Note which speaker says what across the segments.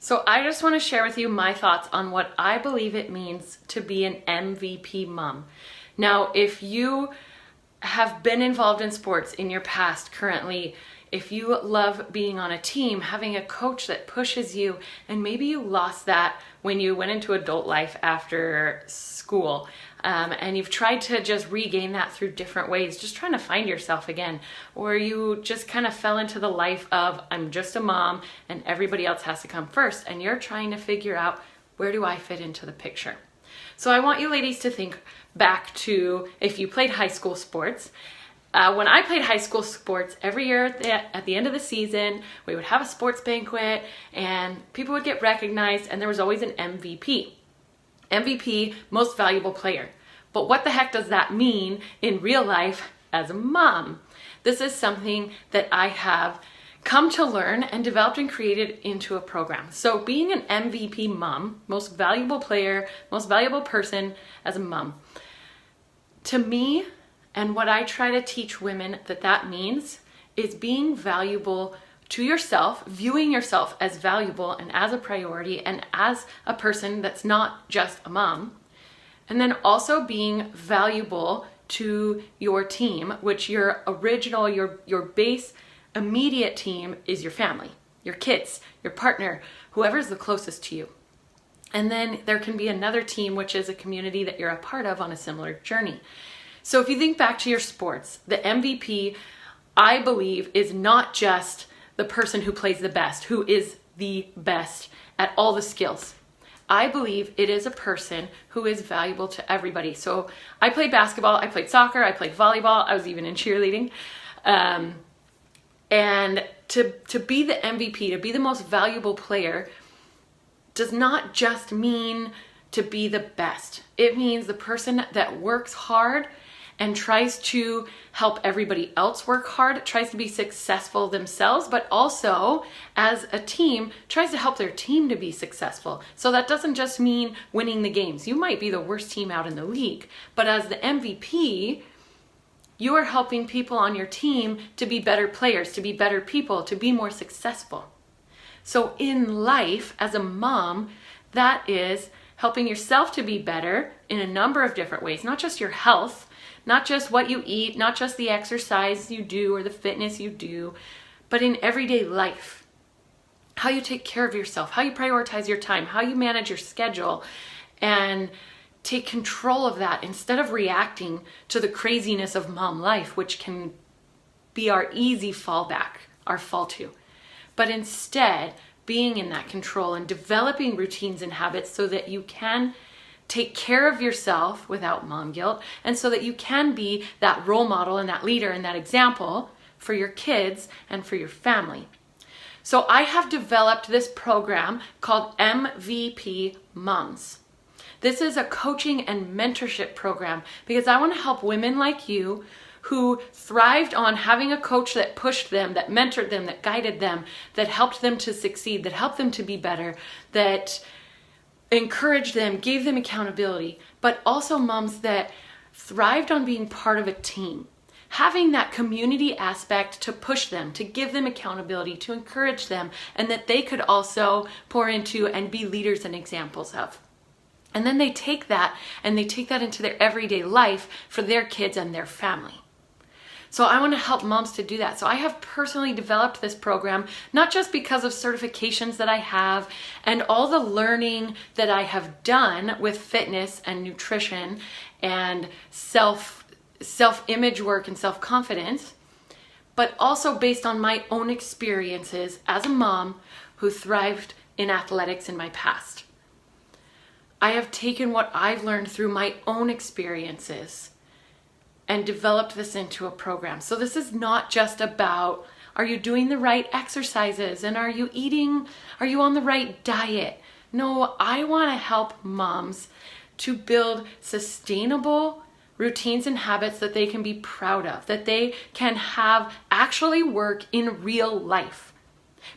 Speaker 1: So I just want to share with you my thoughts on what I believe it means to be an MVP mom. Now, if you have been involved in sports in your past, currently, if you love being on a team, having a coach that pushes you, and maybe you lost that when you went into adult life after school, and you've tried to just regain that through different ways, just trying to find yourself again, or you just kind of fell into the life of, I'm just a mom and everybody else has to come first, and you're trying to figure out, where do I fit into the picture? So I want you ladies to think back to if you played high school sports. When I played high school sports, every year at the end of the season, we would have a sports banquet and people would get recognized, and there was always an MVP. MVP, most valuable player. But what the heck does that mean in real life as a mom? This is something that I have come to learn and developed and created into a program. So being an MVP mom, most valuable player, most valuable person as a mom, to me, and what I try to teach women that means is being valuable to yourself, viewing yourself as valuable and as a priority and as a person that's not just a mom. And then also being valuable to your team, which your original, your base immediate team is your family, your kids, your partner, whoever's the closest to you. And then there can be another team, which is a community that you're a part of on a similar journey. So if you think back to your sports, the MVP, I believe, is not just the person who plays the best, who is the best at all the skills. I believe it is a person who is valuable to everybody. So I played basketball, I played soccer, I played volleyball, I was even in cheerleading. And to be the MVP, to be the most valuable player, does not just mean to be the best. It means the person that works hard and tries to help everybody else work hard, tries to be successful themselves, but also as a team tries to help their team to be successful. So that doesn't just mean winning the games. You might be the worst team out in the league, but as the MVP, you are helping people on your team to be better players, to be better people, to be more successful. So in life, as a mom, that is helping yourself to be better in a number of different ways, not just your health, not just what you eat, not just the exercise you do or the fitness you do, but in everyday life. How you take care of yourself, how you prioritize your time, how you manage your schedule, and take control of that instead of reacting to the craziness of mom life, which can be our easy fallback, our fall to. But instead, being in that control and developing routines and habits so that you can take care of yourself without mom guilt, and so that you can be that role model and that leader and that example for your kids and for your family. So I have developed this program called MVP Moms. This is a coaching and mentorship program because I want to help women like you who thrived on having a coach that pushed them, that mentored them, that guided them, that helped them to succeed, that helped them to be better, that encouraged them, gave them accountability, but also moms that thrived on being part of a team. Having that community aspect to push them, to give them accountability, to encourage them, and that they could also pour into and be leaders and examples of. And then they take that into their everyday life for their kids and their family. So I want to help moms to do that. So I have personally developed this program, not just because of certifications that I have and all the learning that I have done with fitness and nutrition and self-image work and self-confidence, but also based on my own experiences as a mom who thrived in athletics in my past. I have taken what I've learned through my own experiences and developed this into a program. So this is not just about, are you doing the right exercises and are you on the right diet? No, I want to help moms to build sustainable routines and habits that they can be proud of, that they can have actually work in real life.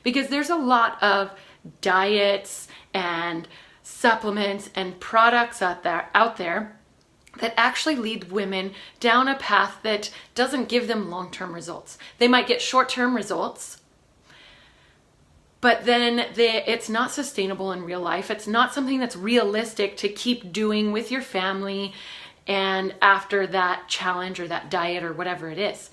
Speaker 1: Because there's a lot of diets and supplements and products out there that actually lead women down a path that doesn't give them long-term results. They might get short-term results, but then it's not sustainable in real life. It's not something that's realistic to keep doing with your family and after that challenge or that diet or whatever it is.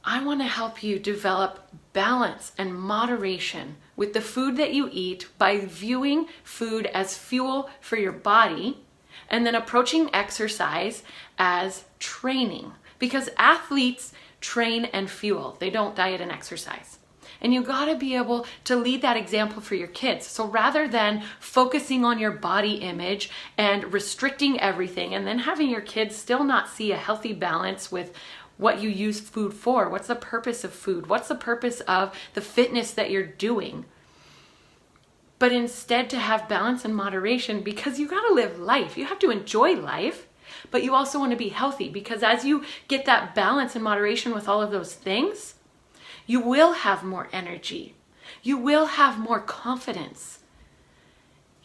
Speaker 1: I want to help you develop balance and moderation with the food that you eat by viewing food as fuel for your body and then approaching exercise as training, because athletes train and fuel. They don't diet and exercise. And you got to be able to lead that example for your kids. So rather than focusing on your body image and restricting everything and then having your kids still not see a healthy balance with what you use food for, what's the purpose of food, what's the purpose of the fitness that you're doing, but instead to have balance and moderation, because you got to live life. You have to enjoy life, but you also want to be healthy, because as you get that balance and moderation with all of those things, you will have more energy. You will have more confidence.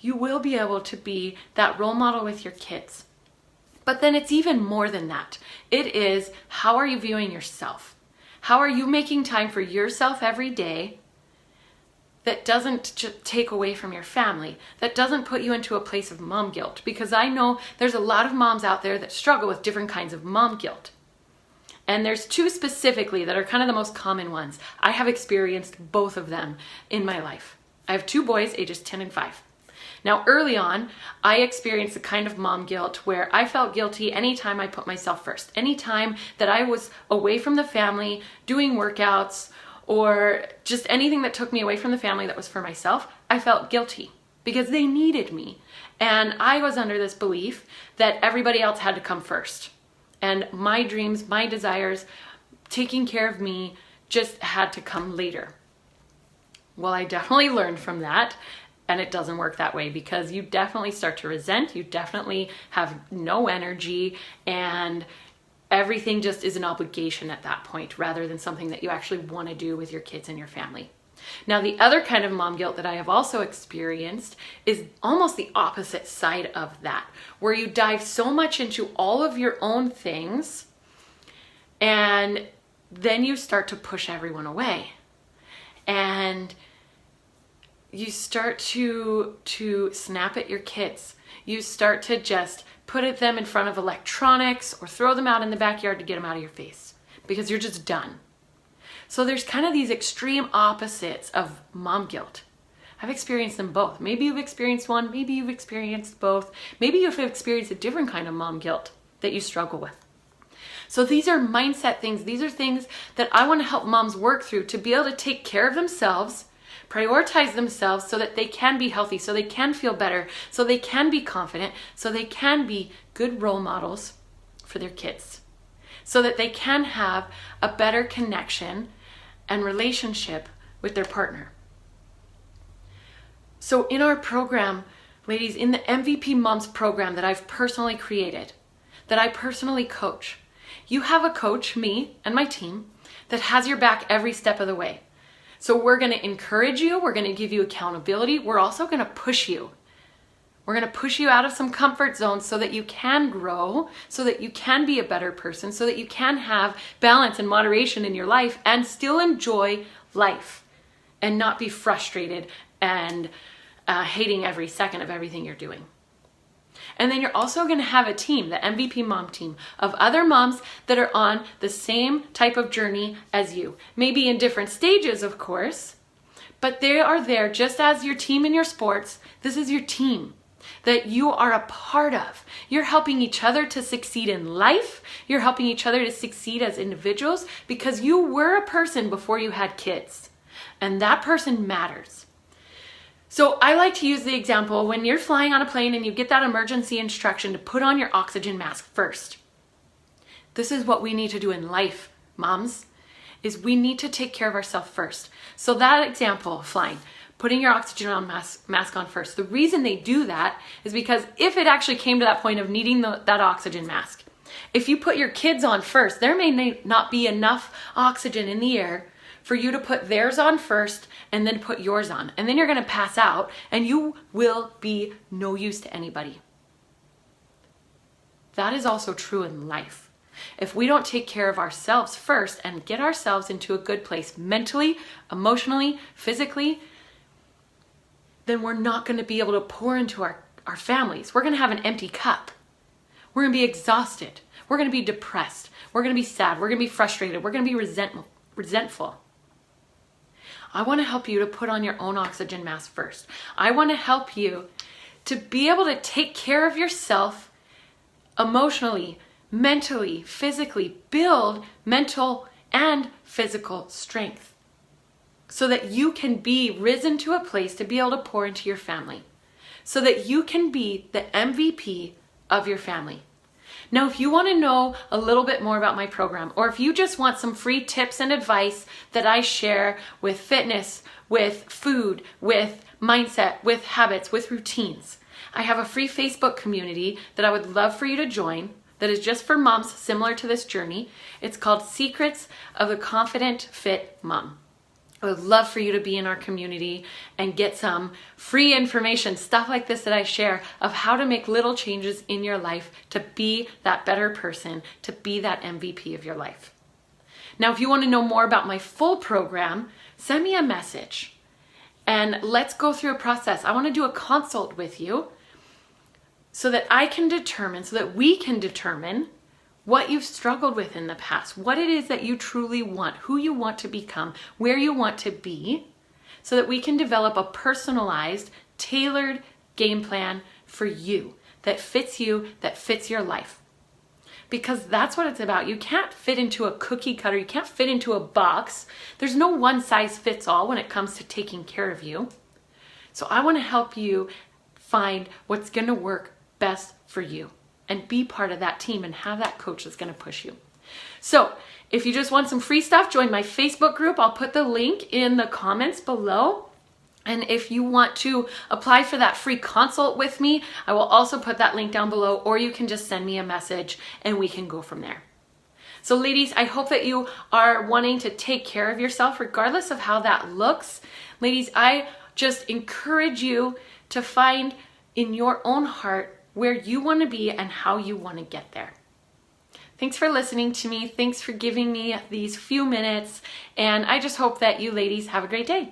Speaker 1: You will be able to be that role model with your kids. But then it's even more than that. It is, how are you viewing yourself? How are you making time for yourself every day that doesn't take away from your family, that doesn't put you into a place of mom guilt? Because I know there's a lot of moms out there that struggle with different kinds of mom guilt. And there's two specifically that are kind of the most common ones. I have experienced both of them in my life. I have 2 boys, ages 10 and 5. Now, early on, I experienced the kind of mom guilt where I felt guilty anytime I put myself first. Anytime that I was away from the family, doing workouts, or just anything that took me away from the family that was for myself, I felt guilty because they needed me. And I was under this belief that everybody else had to come first. And my dreams, my desires, taking care of me just had to come later. Well, I definitely learned from that, and it doesn't work that way, because you definitely start to resent, you definitely have no energy, and everything just is an obligation at that point rather than something that you actually want to do with your kids and your family. Now, the other kind of mom guilt that I have also experienced is almost the opposite side of that, where you dive so much into all of your own things and then you start to push everyone away. And you start to snap at your kids. You start to just put them in front of electronics or throw them out in the backyard to get them out of your face because you're just done. So there's kind of these extreme opposites of mom guilt. I've experienced them both. Maybe you've experienced one, maybe you've experienced both. Maybe you've experienced a different kind of mom guilt that you struggle with. So these are mindset things. These are things that I want to help moms work through to be able to take care of themselves, prioritize themselves so that they can be healthy, so they can feel better, so they can be confident, so they can be good role models for their kids, so that they can have a better connection and relationship with their partner. So in our program, ladies, in the MVP Moms program that I've personally created, that I personally coach, you have a coach, me and my team, that has your back every step of the way. So we're going to encourage you. We're going to give you accountability. We're also going to push you. We're going to push you out of some comfort zones so that you can grow, so that you can be a better person, so that you can have balance and moderation in your life and still enjoy life and not be frustrated and hating every second of everything you're doing. And then you're also going to have a team, the MVP Mom team, of other moms that are on the same type of journey as you. Maybe in different stages, of course, but they are there just as your team in your sports. This is your team that you are a part of. You're helping each other to succeed in life. You're helping each other to succeed as individuals because you were a person before you had kids, and that person matters. So I like to use the example when you're flying on a plane and you get that emergency instruction to put on your oxygen mask first. This is what we need to do in life, moms, is we need to take care of ourselves first. So that example, flying, putting your oxygen mask on first. The reason they do that is because if it actually came to that point of needing that oxygen mask, if you put your kids on first, there may not be enough oxygen in the air for you to put theirs on first and then put yours on. And then you're going to pass out and you will be no use to anybody. That is also true in life. If we don't take care of ourselves first and get ourselves into a good place mentally, emotionally, physically, then we're not going to be able to pour into our families. We're going to have an empty cup. We're going to be exhausted. We're going to be depressed. We're going to be sad. We're going to be frustrated. We're going to be resentful. I want to help you to put on your own oxygen mask first. I want to help you to be able to take care of yourself emotionally, mentally, physically, build mental and physical strength so that you can be risen to a place to be able to pour into your family, so that you can be the MVP of your family. Now, if you want to know a little bit more about my program, or if you just want some free tips and advice that I share with fitness, with food, with mindset, with habits, with routines, I have a free Facebook community that I would love for you to join that is just for moms similar to this journey. It's called Secrets of the Confident Fit Mom. I would love for you to be in our community and get some free information, stuff like this that I share, of how to make little changes in your life to be that better person, to be that MVP of your life. Now, if you want to know more about my full program, send me a message and let's go through a process. I want to do a consult with you so that I can determine, so that we can determine what you've struggled with in the past, what it is that you truly want, who you want to become, where you want to be, so that we can develop a personalized, tailored game plan for you, that fits your life. Because that's what it's about. You can't fit into a cookie cutter, you can't fit into a box. There's no one size fits all when it comes to taking care of you. So I want to help you find what's going to work best for you, and be part of that team and have that coach that's going to push you. So if you just want some free stuff, join my Facebook group. I'll put the link in the comments below. And if you want to apply for that free consult with me, I will also put that link down below, or you can just send me a message and we can go from there. So ladies, I hope that you are wanting to take care of yourself regardless of how that looks. Ladies, I just encourage you to find in your own heart where you want to be and how you want to get there. Thanks for listening to me. Thanks for giving me these few minutes. And I just hope that you ladies have a great day.